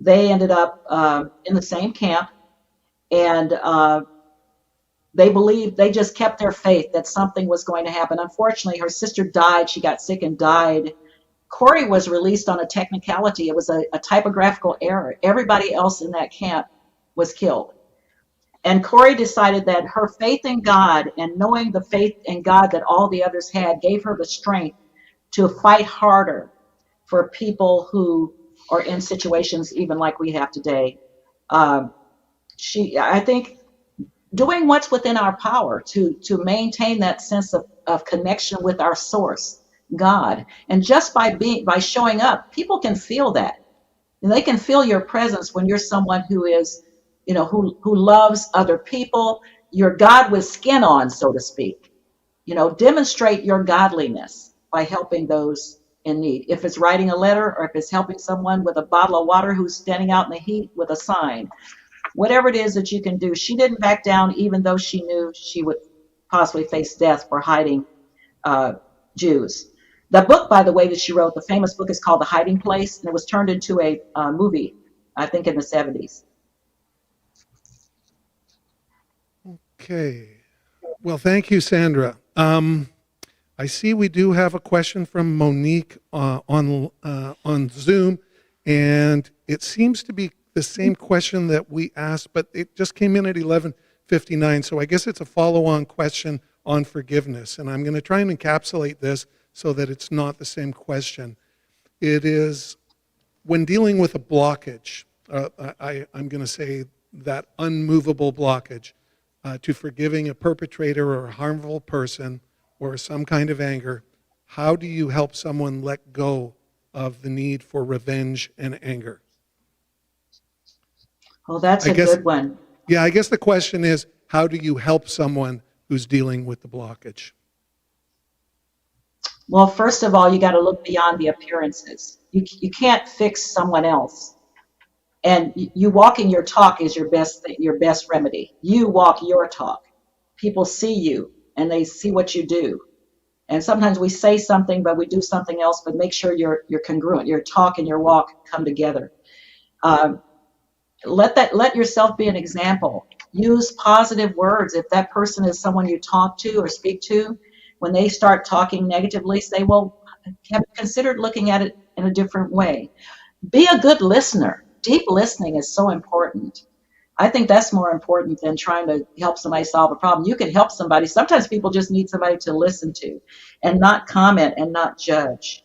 They ended up in the same camp, and they just kept their faith that something was going to happen. Unfortunately, her sister died. She got sick and died. Corrie was released on a technicality. It was a typographical error. Everybody else in that camp was killed. And Corrie decided that her faith in God and knowing the faith in God that all the others had gave her the strength to fight harder for people who are in situations even like we have today. Um, I think doing what's within our power to maintain that sense of connection with our source, God. And just by showing up, people can feel that. And they can feel your presence when you're someone who is, who loves other people. You're God with skin on, so to speak. Demonstrate your godliness by helping those in need. If it's writing a letter or if it's helping someone with a bottle of water who's standing out in the heat with a sign, whatever it is that you can do. She didn't back down, even though she knew she would possibly face death for hiding Jews. The book, by the way, that she wrote, the famous book, is called The Hiding Place, and it was turned into a movie, I think, in the 70s. Okay. Well, thank you, Sandra. I see we do have a question from Monique on Zoom, and it seems to be the same question that we asked, but it just came in at 11:59, so I guess it's a follow-on question on forgiveness, and I'm going to try and encapsulate this so that it's not the same question. It is, when dealing with a blockage, I'm going to say that unmovable blockage to forgiving a perpetrator or a harmful person or some kind of anger, how do you help someone let go of the need for revenge and anger? Well, that's a good one. Yeah, I guess the question is, how do you help someone who's dealing with the blockage? Well, first of all, you got to look beyond the appearances. You can't fix someone else. And you walking your talk is your best remedy. You walk your talk. People see you and they see what you do. And sometimes we say something, but we do something else, but make sure you're congruent. Your talk and your walk come together. Let yourself be an example. Use positive words. If that person is someone you talk to or speak to, when they start talking negatively, say, well, have you considered looking at it in a different way? Be a good listener. Deep listening is so important. I think that's more important than trying to help somebody solve a problem. You can help somebody. Sometimes people just need somebody to listen to and not comment and not judge.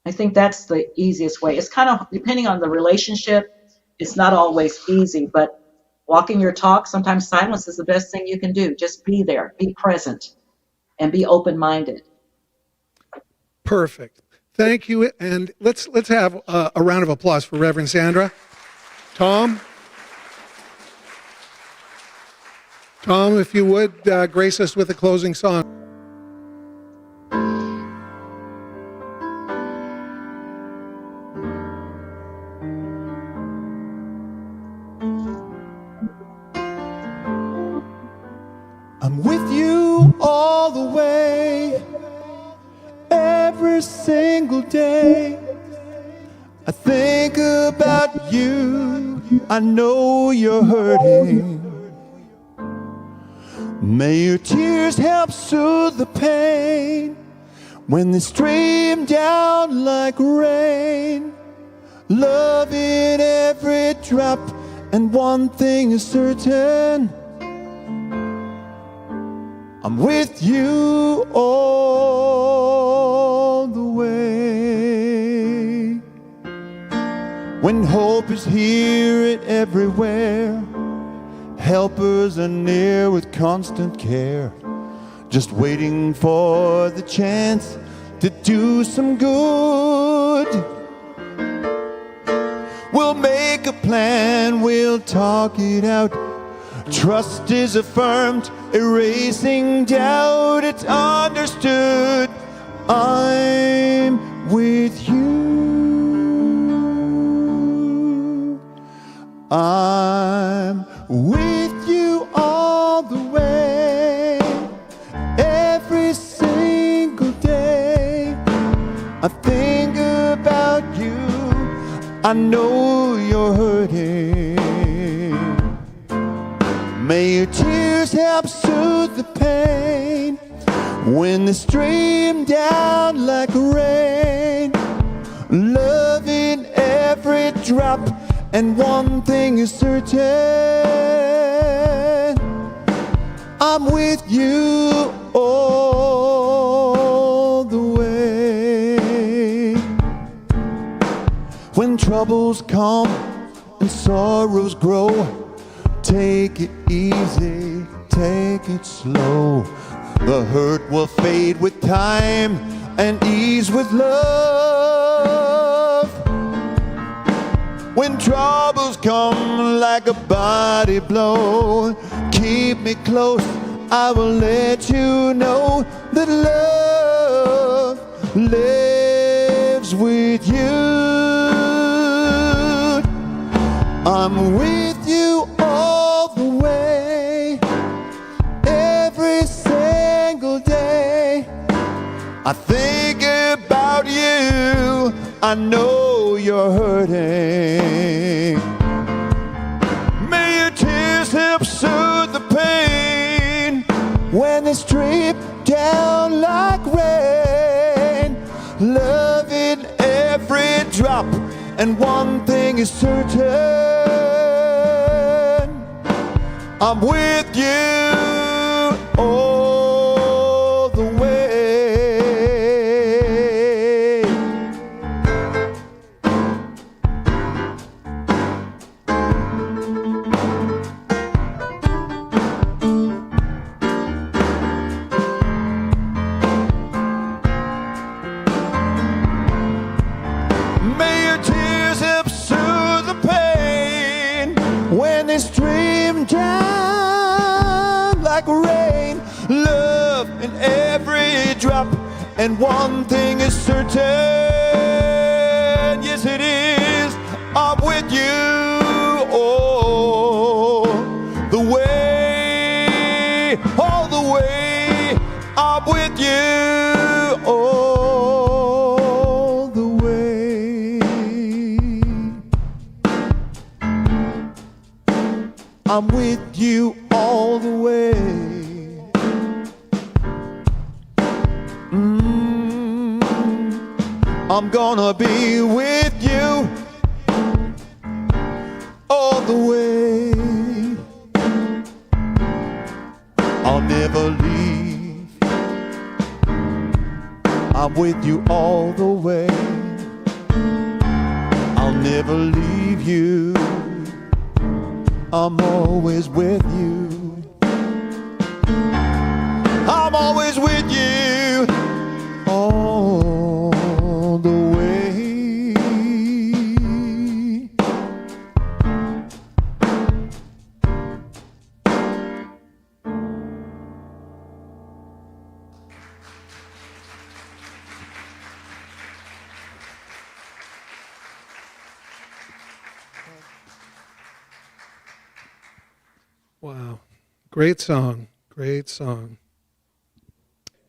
I think that's the easiest way. It's kind of, depending on the relationship, it's not always easy, but walking your talk, sometimes silence is the best thing you can do. Just be there, be present, and be open-minded. Perfect. Thank you. And let's have a round of applause for Reverend Sandra. Tom, if you would, grace us with a closing song. I'm with you all the way, every single day. I think about you, I know you're hurting. May your tears help soothe the pain when they stream down like rain. Love in every drop, and one thing is certain, I'm with you all the way. When hope is here and everywhere, helpers are near with constant care, just waiting for the chance to do some good. We'll make a plan, we'll talk it out. Trust is affirmed, erasing doubt, it's understood. I'm with you. I'm with you all the way, every single day. I think about you, I know you're hurting. May your tears help soothe the pain when they stream down like rain. Love in every drop, and one thing is certain, I'm with you all the way. When troubles come and sorrows grow. Take it easy, take it slow. The hurt will fade with time and ease with love. When troubles come like a body blow, keep me close, I will let you know that love lives with you. I'm with you all the way, every single day. I think about you, I know you're hurting. May your tears help soothe the pain when they strip down like rain. Love in every drop, and one thing is certain, I'm with you all the way. May your tears help soothe the pain when they stream down like rain. Love in every drop, and one thing is certain, yes it is, I'm with you all the way, all the way. I'm with you all the way. I'm with you all the way. I'm gonna be with you all the way. I'll never leave. I'm with you all the way. I'll never leave you. I'm always with you. I'm always with you all the way. Wow. Great song. Great song.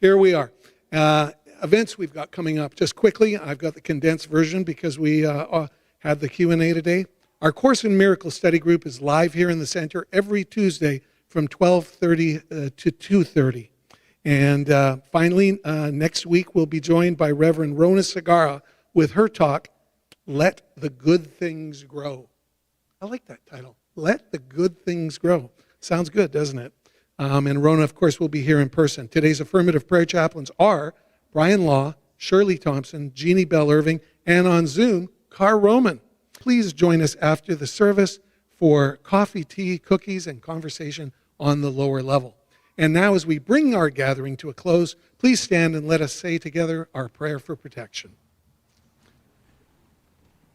Here we are. Events we've got coming up. Just quickly, I've got the condensed version because we had the Q&A today. Our Course in Miracles study group is live here in the center every Tuesday from 12:30 to 2:30. And finally, next week we'll be joined by Reverend Rona Sagara with her talk, Let the Good Things Grow. I like that title. Let the Good Things Grow. Sounds good, doesn't it? And Rona, of course, will be here in person. Today's affirmative prayer chaplains are Brian Law, Shirley Thompson, Jeannie Bell Irving, and on Zoom, Car Roman. Please join us after the service for coffee, tea, cookies, and conversation on the lower level. And now as we bring our gathering to a close, please stand and let us say together our prayer for protection.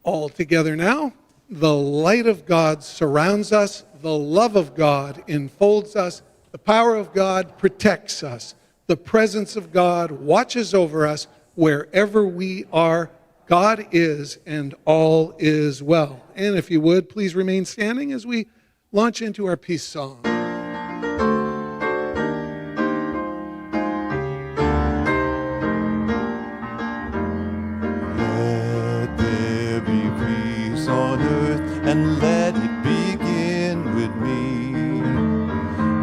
All together now. The light of God surrounds us. The love of God enfolds us. The power of God protects us. The presence of God watches over us wherever we are. God is, and all is well. And if you would, please remain standing as we launch into our peace song. Let there be peace on earth, and let it begin with me.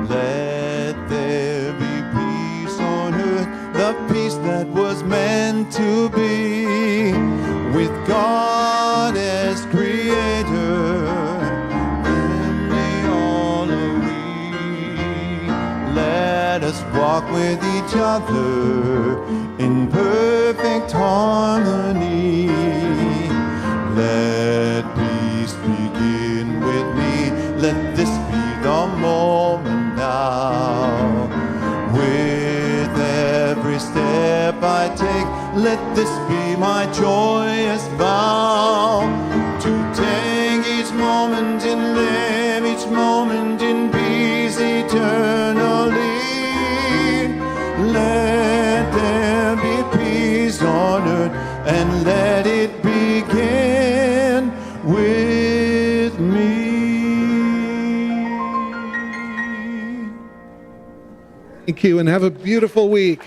Let there be peace on earth, the peace that was meant to be, with God as creator, and the all are we. Let us walk with each other in perfect harmony. Let peace begin step I take, let this be my joyous vow, to take each moment and live each moment in peace eternally. Let there be peace on earth, and let it begin with me. Thank you, and have a beautiful week.